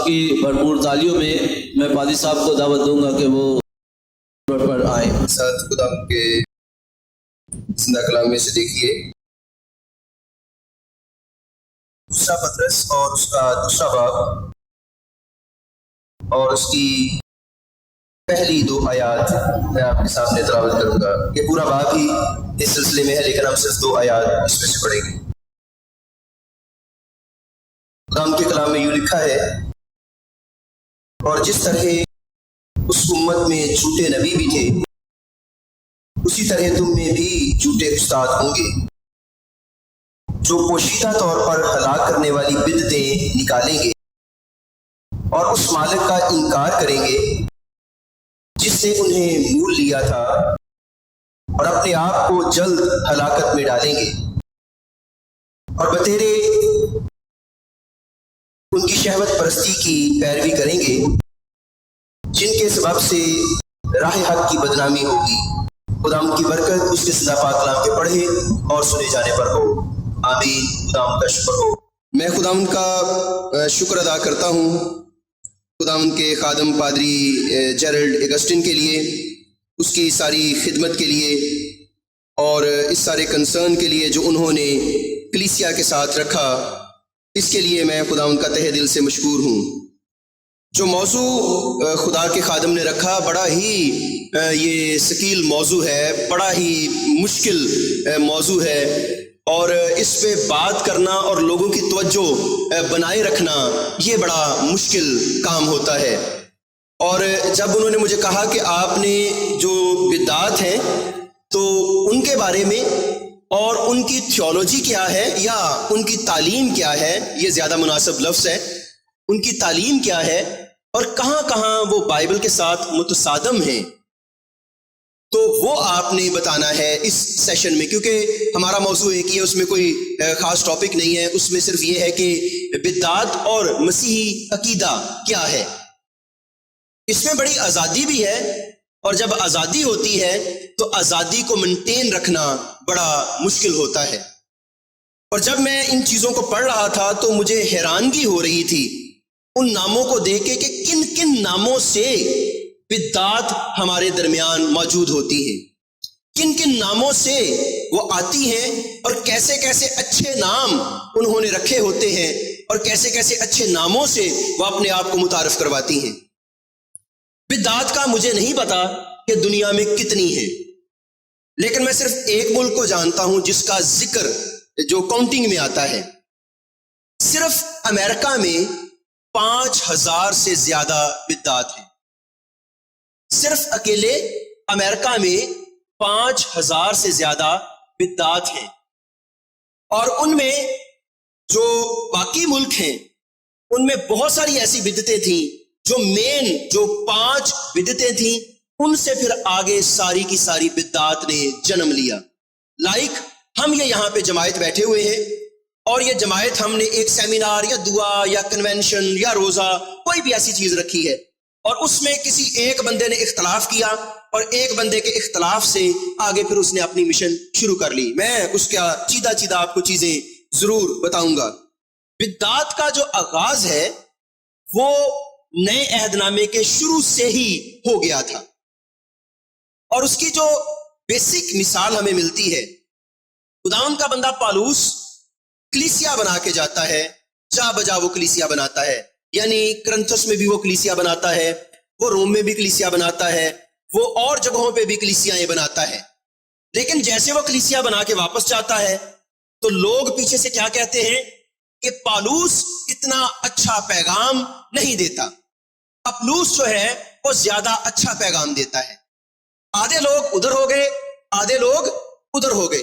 آپ کی بھرپور تالیوں میں پادری صاحب کو دعوت دوں گا کہ وہ پر آئیں۔ ساتھ خدا کے زندہ کلام میں سے دیکھیے دوسرا پطرس اور اس کا دوسرا باب اور اس کی پہلی 2 آیات میں آپ کے سامنے تلاوت کروں گا۔ یہ پورا باب ہی اس سلسلے میں ہے لیکن ہم صرف 2 آیات اس میں سے پڑھیں گے۔ خدا کے کلام میں یوں لکھا ہے، اور جس طرح اس امت میں جھوٹے نبی بھی تھے اسی طرح تم میں بھی جھوٹے استاد ہوں گے، جو پوشیدہ طور پر ہلاک کرنے والی بدعتیں نکالیں گے اور اس مالک کا انکار کریں گے جس نے انہیں مول لیا تھا، اور اپنے آپ کو جلد ہلاکت میں ڈالیں گے، اور بتیرے ان کی شہوت پرستی کی پیروی کریں گے جن کے سبب سے راہ حق کی بدنامی ہوگی۔ خدا ان کی برکت اس کے سزا پاک کلام کے پڑھے اور سنے جانے پر ہو، آمین۔ خدا ان کا شکر ہو۔ میں خدا ان کا شکر ادا کرتا ہوں، خدا ان کے خادم پادری جیرلڈ اگسٹن کے لیے، اس کی ساری خدمت کے لیے اور اس سارے کنسرن کے لیے جو انہوں نے کلیسیا کے ساتھ رکھا، اس کے لیے میں خدا ان کا تہہ دل سے مشکور ہوں۔ جو موضوع خدا کے خادم نے رکھا بڑا ہی یہ ثقیل موضوع ہے، بڑا ہی مشکل موضوع ہے، اور اس پہ بات کرنا اور لوگوں کی توجہ بنائے رکھنا یہ بڑا مشکل کام ہوتا ہے۔ اور جب انہوں نے مجھے کہا کہ آپ نے جو بدعات ہیں تو ان کے بارے میں اور ان کی تھیولوجی کیا ہے یا ان کی تعلیم کیا ہے، یہ زیادہ مناسب لفظ ہے، ان کی تعلیم کیا ہے اور کہاں کہاں وہ بائبل کے ساتھ متصادم ہیں، تو وہ آپ نے بتانا ہے اس سیشن میں، کیونکہ ہمارا موضوع ایک ہی ہے، اس میں کوئی خاص ٹاپک نہیں ہے، اس میں صرف یہ ہے کہ بدعات اور مسیحی عقیدہ کیا ہے۔ اس میں بڑی آزادی بھی ہے، اور جب آزادی ہوتی ہے تو آزادی کو مینٹین رکھنا بڑا مشکل ہوتا ہے۔ اور جب میں ان چیزوں کو پڑھ رہا تھا تو مجھے حیرانگی ہو رہی تھی ان ناموں کو دیکھ کے کہ کن کن ناموں سے بدعات ہمارے درمیان موجود ہوتی ہیں، کن کن ناموں سے وہ آتی ہیں، اور کیسے کیسے اچھے نام انہوں نے رکھے ہوتے ہیں، اور کیسے کیسے اچھے ناموں سے وہ اپنے آپ کو متعارف کرواتی ہیں۔ بدعات کا مجھے نہیں پتا کہ دنیا میں کتنی ہیں، لیکن میں صرف ایک ملک کو جانتا ہوں جس کا ذکر جو کاؤنٹنگ میں آتا ہے۔ صرف امریکہ میں 5000 سے زیادہ بدعات ہیں، صرف اکیلے امریکہ میں 5000 سے زیادہ بدعات ہیں، اور ان میں جو باقی ملک ہیں ان میں بہت ساری ایسی بدعتیں تھیں جو مین جو 5 بدعتیں تھیں ان سے پھر آگے ساری کی ساری بدعات نے جنم لیا۔ ہم یہ یہاں پہ جماعت بیٹھے ہوئے ہیں، اور یہ جماعت ہم نے ایک سیمینار یا دعا یا کنونشن یا روزہ کوئی بھی ایسی چیز رکھی ہے، اور اس میں کسی ایک بندے نے اختلاف کیا اور ایک بندے کے اختلاف سے آگے پھر اس نے اپنی مشن شروع کر لی۔ میں اس کا چیدہ آپ کو چیزیں ضرور بتاؤں گا۔ بدعات کا جو آغاز ہے وہ نئے عہد نامے کے شروع سے ہی ہو گیا تھا، اور اس کی جو بیسک مثال ہمیں ملتی ہے، خداوند کا بندہ پالوس کلیسیا بنا کے جاتا ہے، جا بجا وہ کلیسیا بناتا ہے، یعنی کرنتھس میں بھی وہ کلیسیا بناتا ہے، وہ روم میں بھی کلیسیا بناتا ہے، وہ اور جگہوں پہ بھی کلیسیاں بناتا ہے۔ لیکن جیسے وہ کلیسیا بنا کے واپس جاتا ہے تو لوگ پیچھے سے کیا کہتے ہیں کہ پالوس اتنا اچھا پیغام نہیں دیتا، اپلوس جو ہے وہ زیادہ اچھا پیغام دیتا ہے۔ آدھے لوگ ادھر ہو گئے، آدھے لوگ ادھر ہو گئے،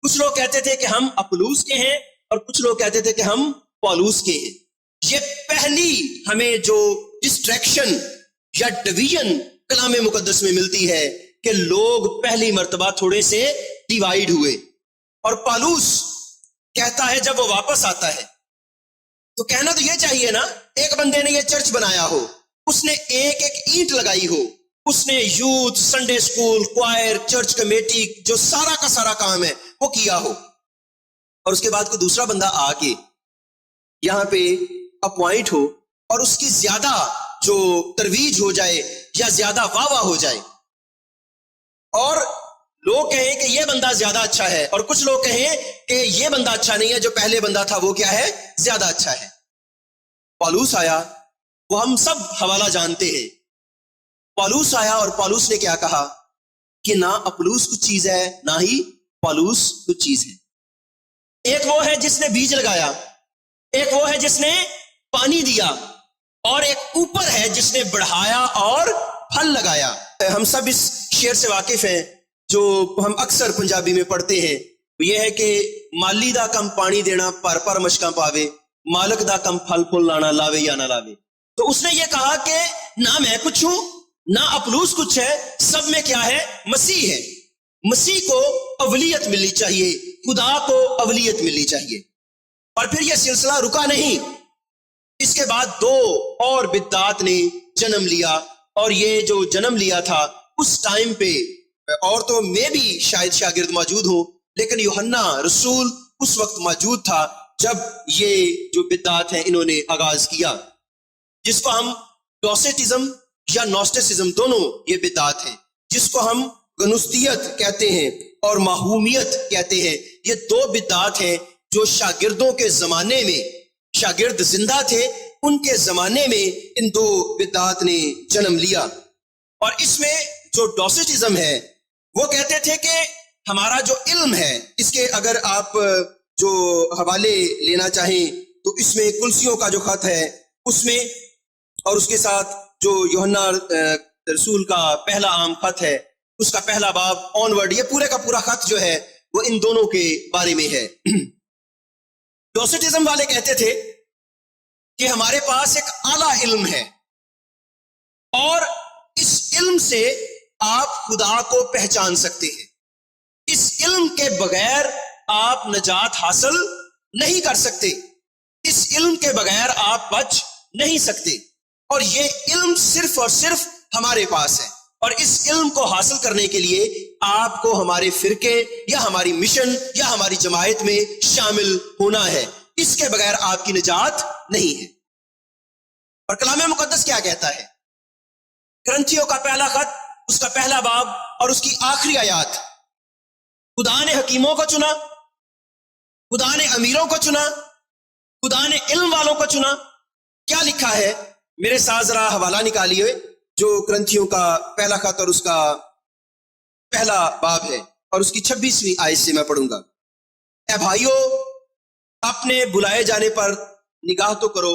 کچھ لوگ کہتے تھے کہ ہم اپلوس کے ہیں اور کچھ لوگ کہتے تھے کہ ہم پالوس کے ہیں۔ یہ پہلی ہمیں جو ڈسٹریکشن یا ڈویژن کلام مقدس میں ملتی ہے کہ لوگ پہلی مرتبہ تھوڑے سے ڈیوائیڈ ہوئے، اور پالوس کہتا ہے جب وہ واپس آتا ہے تو کہنا تو یہ چاہیے نا، ایک بندے نے یہ چرچ بنایا ہو، اس نے ایک ایک اینٹ لگائی ہو، اس نے youth, Sunday school, choir, church committee, جو سارا کا سارا کام ہے وہ کیا ہو، اور اس کے بعد کوئی دوسرا بندہ آ کے یہاں پہ اپوائنٹ ہو اور اس کی زیادہ جو ترویج ہو جائے یا زیادہ واہ واہ ہو جائے، اور لوگ کہیں کہ یہ بندہ زیادہ اچھا ہے، اور کچھ لوگ کہیں کہ یہ بندہ اچھا نہیں ہے، جو پہلے بندہ تھا وہ کیا ہے، زیادہ اچھا ہے۔ پالوس آیا، وہ ہم سب حوالہ جانتے ہیں۔ پالوس آیا اور پالوس نے کیا کہا کہ نہ اپلوس کچھ چیز ہے، نہ ہی پالوس کچھ چیز ہے۔ ایک وہ ہے جس نے بیج لگایا، ایک وہ ہے جس نے پانی دیا، اور ایک اوپر ہے جس نے بڑھایا اور پھل لگایا۔ ہم سب اس شعر سے واقف ہیں جو ہم اکثر پنجابی میں پڑھتے ہیں، یہ ہے کہ مالی دا کم پانی دینا، پر پر مشکاں پاوے، مالک دا کم پھل پھل لانا، لاوے یا نہ لاوے۔ تو اس نے یہ کہا کہ نہ میں کچھ ہوں نہ اپلوس کچھ ہے، سب میں کیا ہے، مسیح ہے۔ مسیح کو اولیت ملنی چاہیے، خدا کو اولیت ملنی چاہیے۔ اور پھر یہ سلسلہ رکا نہیں، اس کے بعد دو اور بدعات نے جنم لیا، اور یہ جو جنم لیا تھا اس ٹائم پہ عورتوں میں بھی شاید شاگرد موجود ہوں، لیکن یوحنا رسول اس وقت موجود تھا جب یہ جو بدعات ہیں انہوں نے آغاز کیا، جس کو ہم ڈوسیٹزم یا نوسٹسزم دونوں یہ بدعات ہیں، جس کو ہم گنوستیت کہتے ہیں اور ماہومیت کہتے ہیں۔ یہ دو بدعات ہیں جو شاگردوں کے زمانے میں، شاگرد زندہ تھے ان کے زمانے میں ان دو بدعات نے جنم لیا۔ اور اس میں جو ڈوسیٹزم ہے وہ کہتے تھے کہ ہمارا جو علم ہے، اس کے اگر آپ جو حوالے لینا چاہیں تو اس میں کلسیوں کا جو خط ہے اس میں، اور اس کے ساتھ جو یوحنا رسول کا پہلا عام خط ہے اس کا پہلا باب آنورڈ، یہ پورے کا پورا خط جو ہے وہ ان دونوں کے بارے میں ہے۔ ڈوسیٹزم والے کہتے تھے کہ ہمارے پاس ایک اعلیٰ علم ہے، اور اس علم سے آپ خدا کو پہچان سکتے ہیں، اس علم کے بغیر آپ نجات حاصل نہیں کر سکتے، اس علم کے بغیر آپ بچ نہیں سکتے، اور یہ علم صرف اور صرف ہمارے پاس ہے، اور اس علم کو حاصل کرنے کے لیے آپ کو ہمارے فرقے یا ہماری مشن یا ہماری جماعت میں شامل ہونا ہے، اس کے بغیر آپ کی نجات نہیں ہے۔ اور کلام مقدس کیا کہتا ہے؟ کرنتھیوں کا پہلا خط، اس کا پہلا باب اور اس کی آخری آیات، خدا نے حکیموں کو چنا، خدا نے امیروں کو چنا، خدا نے علم والوں کو چنا۔ کیا لکھا ہے؟ میرے ساتھ ذرا حوالہ نکالیے جو کرنتھیوں کا پہلا خط اور اس کا پہلا باب ہے، اور اس کی 26ویں آیت سے میں پڑھوں گا۔ اے بھائیو، اپنے بلائے جانے پر نگاہ تو کرو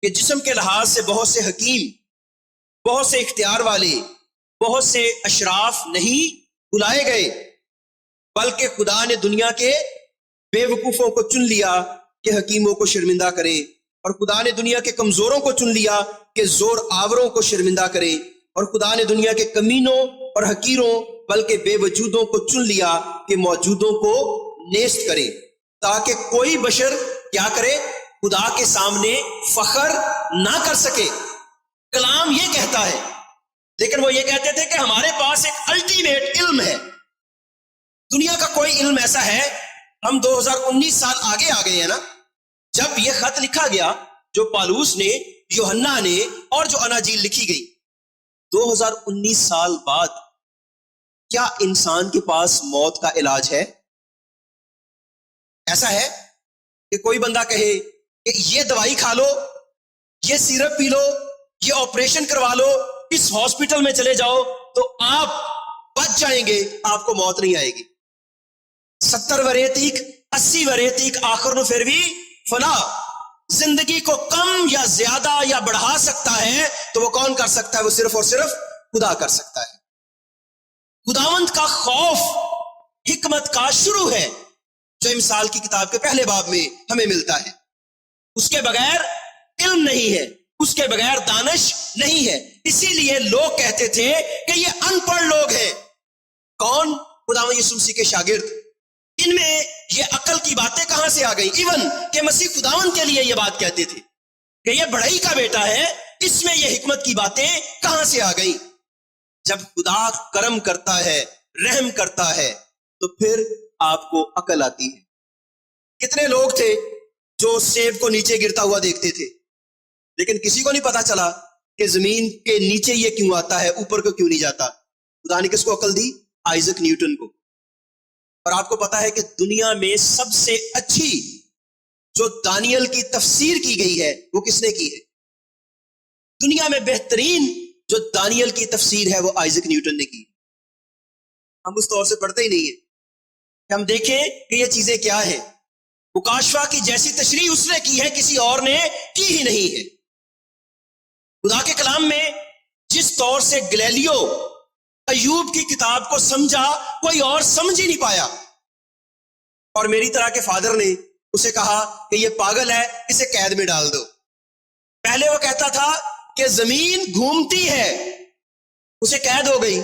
کہ جسم کے لحاظ سے بہت سے حکیم، بہت سے اختیار والے، بہت سے اشراف نہیں بلائے گئے، بلکہ خدا نے دنیا کے بے وقوفوں کو چن لیا کہ حکیموں کو شرمندہ کرے، اور خدا نے دنیا کے کمزوروں کو چن لیا کہ زور آوروں کو شرمندہ کرے، اور خدا نے دنیا کے کمینوں اور حقیروں بلکہ بے وجودوں کو چن لیا کہ موجودوں کو نیست کرے، تاکہ کوئی بشر کیا کرے، خدا کے سامنے فخر نہ کر سکے۔ کلام یہ کہتا ہے، لیکن وہ یہ کہتے تھے کہ ہمارے پاس ایک الٹیمیٹ علم ہے۔ دنیا کا کوئی علم ایسا ہے، ہم 2019 سال آگے آ گئے ہیں نا، جب یہ خط لکھا گیا جو پالوس نے، یوحنا نے، اور جو اناجیل لکھی گئی 2019 سال بعد، کیا انسان کے پاس موت کا علاج ہے؟ ایسا ہے کہ کوئی بندہ کہے کہ یہ دوائی کھا لو، یہ سیرپ پی لو، یہ آپریشن کروا لو، اس ہاسپٹل میں چلے جاؤ تو آپ بچ جائیں گے، آپ کو موت نہیں آئے گی۔ 70 ورے تک 80 ورے تک آخر نو پھر بھی فنا، زندگی کو کم یا زیادہ یا بڑھا سکتا ہے تو وہ کون کر سکتا ہے؟ وہ صرف اور صرف خدا کر سکتا ہے۔ خداوند کا خوف حکمت کا شروع ہے، جو مثال کی کتاب کے پہلے باب میں ہمیں ملتا ہے۔ اس کے بغیر علم نہیں ہے، اس کے بغیر دانش نہیں ہے۔ اسی لیے لوگ کہتے تھے کہ یہ ان پڑھ لوگ ہیں۔ کون؟ خداوند یسوع مسیح کے شاگرد۔ ان میں یہ عقل کی باتیں کہاں سے آ گئی؟ ایون کہ مسیح خداوند کے لیے یہ بات کہتے تھے کہ یہ بڑھئی کا بیٹا ہے، اس میں یہ حکمت کی باتیں کہاں سے آ گئی؟ جب خدا کرم کرتا ہے، رحم کرتا ہے، تو پھر آپ کو عقل آتی ہے۔ کتنے لوگ تھے جو سیب کو نیچے گرتا ہوا دیکھتے تھے؟ لیکن کسی کو نہیں پتا چلا کہ زمین کے نیچے یہ کیوں آتا ہے، اوپر کو کیوں نہیں جاتا۔ خدا نے کس کو عقل دی؟ آئزک نیوٹن کو۔ اور آپ کو پتا ہے کہ دنیا میں سب سے اچھی جو دانیل کی تفسیر کی گئی ہے وہ کس نے کی ہے؟ دنیا میں بہترین جو دانیل کی تفسیر ہے وہ آئزک نیوٹن نے کی۔ ہم اس طور سے پڑھتے ہی نہیں ہیں کہ ہم دیکھیں کہ یہ چیزیں کیا ہیں۔ مکاشفہ کی جیسی تشریح اس نے کی ہے کسی اور نے کی ہی نہیں ہے۔ خدا کے کلام میں جس طور سے گلیلیو ایوب کی کتاب کو سمجھا کوئی اور سمجھ ہی نہیں پایا، اور میری طرح کے فادر نے اسے کہا کہ یہ پاگل ہے، اسے قید میں ڈال دو۔ پہلے وہ کہتا تھا کہ زمین گھومتی ہے، اسے قید ہو گئی،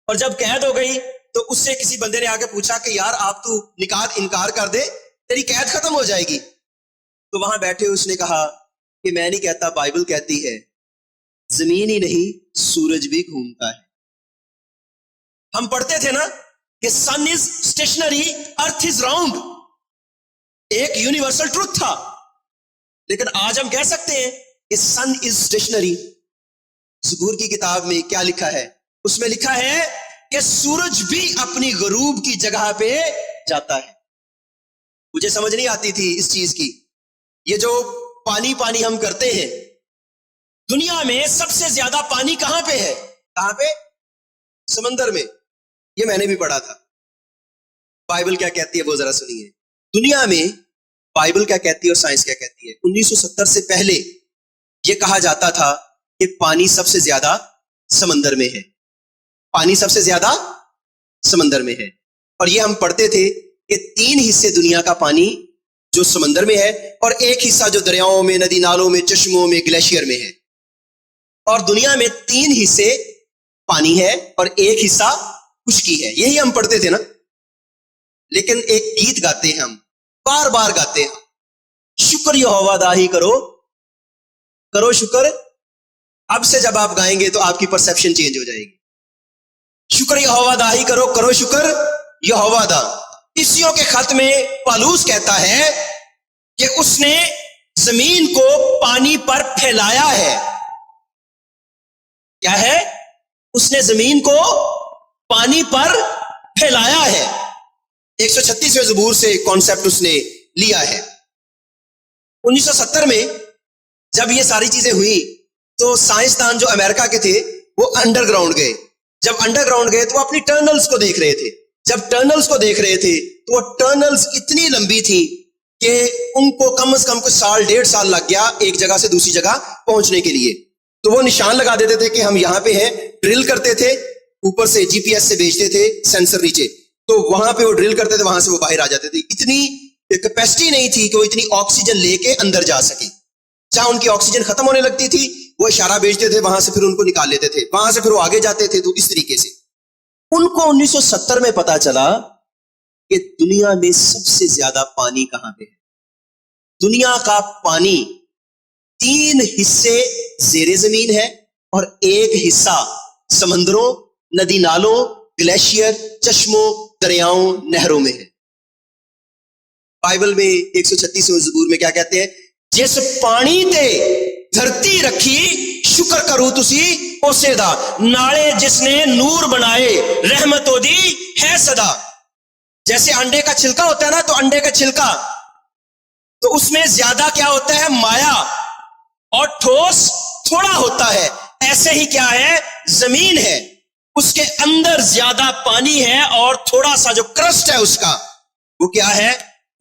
اور جب قید ہو گئی تو اس سے کسی بندے نے آ کے پوچھا کہ یار آپ تو نکات انکار کر دے، تیری قید ختم ہو جائے گی۔ تو وہاں بیٹھے اس نے کہا کہ میں نہیں کہتا، بائبل کہتی ہے زمین ہی نہیں سورج بھی گھومتا ہے۔ ہم پڑھتے تھے نا کہ سن is stationary earth is round, ایک یونیورسل ٹروتھ تھا، لیکن آج ہم کہہ سکتے ہیں کہ سن از اسٹیشنری۔ زبور کی کتاب میں کیا لکھا ہے؟ اس میں لکھا ہے کہ سورج بھی اپنی غروب کی جگہ پہ جاتا ہے۔ مجھے سمجھ نہیں آتی تھی اس چیز کی، یہ جو پانی پانی ہم کرتے ہیں، دنیا میں سب سے زیادہ پانی کہاں پہ ہے؟ کہاں پہ؟ سمندر میں۔ یہ میں نے بھی پڑھا تھا۔ بائبل کیا کہتی ہے وہ ذرا سنیے۔ دنیا میں بائبل کیا کہتی ہے اور سائنس کیا کہتی ہے؟ 1970 سے پہلے یہ کہا جاتا تھا کہ پانی سب سے زیادہ سمندر میں ہے، پانی سب سے زیادہ سمندر میں ہے، اور یہ ہم پڑھتے تھے کہ 3 حصے دنیا کا پانی جو سمندر میں ہے، اور ایک حصہ جو دریاؤں میں، ندی نالوں میں، چشموں میں، گلیشیئر میں ہے۔ اور دنیا میں 3 حصے پانی ہے اور ایک حصہ خشکی ہے، یہی ہم پڑھتے تھے نا۔ لیکن ایک گیت گاتے ہیں ہم، بار بار گاتے ہیں، شکر یہوہ داہی کرو کرو شکر۔ اب سے جب آپ گائیں گے تو آپ کی پرسیپشن چینج ہو جائے گی۔ شکر یہوہ داہی کرو کرو شکر یہوہ دا۔ عیسیوں کے خط میں پالوس کہتا ہے کہ اس نے زمین کو پانی پر پھیلایا ہے۔ کیا ہے؟ اس نے زمین کو پانی پر پھیلایا ہے۔ 136ویں زبور سے کانسیپٹ اس نے لیا ہے۔ 1970 میں جب یہ ساری چیزیں ہوئی تو سائنسدان جو امریکہ کے تھے وہ انڈر گراؤنڈ گئے۔ جب انڈر گراؤنڈ گئے تو وہ اپنی ٹرنلز کو دیکھ رہے تھے۔ جب ٹرنلز کو دیکھ رہے تھے تو وہ ٹرنلز اتنی لمبی تھی کہ ان کو کم از کم کچھ سال 1.5 سال لگ گیا ایک جگہ سے دوسری جگہ پہنچنے کے لیے۔ تو وہ نشان لگا دیتے تھے کہ ہم یہاں پہ ہیں، ڈرل کرتے تھے، اوپر سے جی پی ایس سے بھیجتے تھے سینسر نیچے، تو وہاں پہ وہ ڈرل کرتے تھے، وہاں سے وہ باہر آ جاتے تھے۔ اتنی کیپیسٹی نہیں تھی کہ وہ اتنی آکسیجن لے کے اندر جا سکے۔ جہاں ان کی آکسیجن ختم ہونے لگتی تھی وہ اشارہ بھیجتے تھے، وہاں سے پھر ان کو نکال لیتے تھے، وہاں سے پھر وہ آگے جاتے تھے۔ تو اس طریقے سے ان کو 1970 میں پتا چلا کہ دنیا میں سب سے زیادہ پانی کہاں پہ ہے۔ دنیا کا پانی 3 حصے زیر زمین ہے اور ایک حصہ سمندروں، ندی نالوں، گلیشیئر، چشموں، دریاؤں، نہروں میں ہے۔ بائبل میں 136ویں زبور میں کیا کہتے ہیں؟ جس پانی تے دھرتی رکھی شکر کرو تسی اسے دا، نالے جس نے نور بنائے رحمت دی ہے صدا۔ جیسے انڈے کا چھلکا ہوتا ہے نا، تو انڈے کا چھلکا تو اس میں زیادہ کیا ہوتا ہے؟ مایا، اور ٹھوس تھوڑا ہوتا ہے۔ ایسے ہی کیا ہے؟ زمین ہے، اس کے اندر زیادہ پانی ہے اور تھوڑا سا جو کرسٹ ہے اس کا وہ کیا ہے؟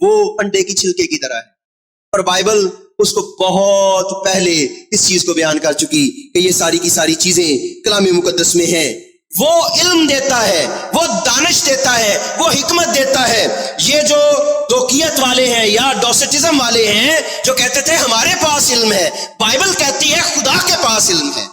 وہ انڈے کی چھلکے کی طرح ہے۔ اور بائبل اس کو بہت پہلے اس چیز کو بیان کر چکی کہ یہ ساری کی ساری چیزیں کلام مقدس میں ہیں۔ وہ علم دیتا ہے، وہ دانش دیتا ہے، وہ حکمت دیتا ہے۔ یہ جو دوکیت والے ہیں یا ڈوسٹزم والے ہیں جو کہتے تھے ہمارے پاس علم ہے، بائبل کہتی ہے خدا کے پاس علم ہے۔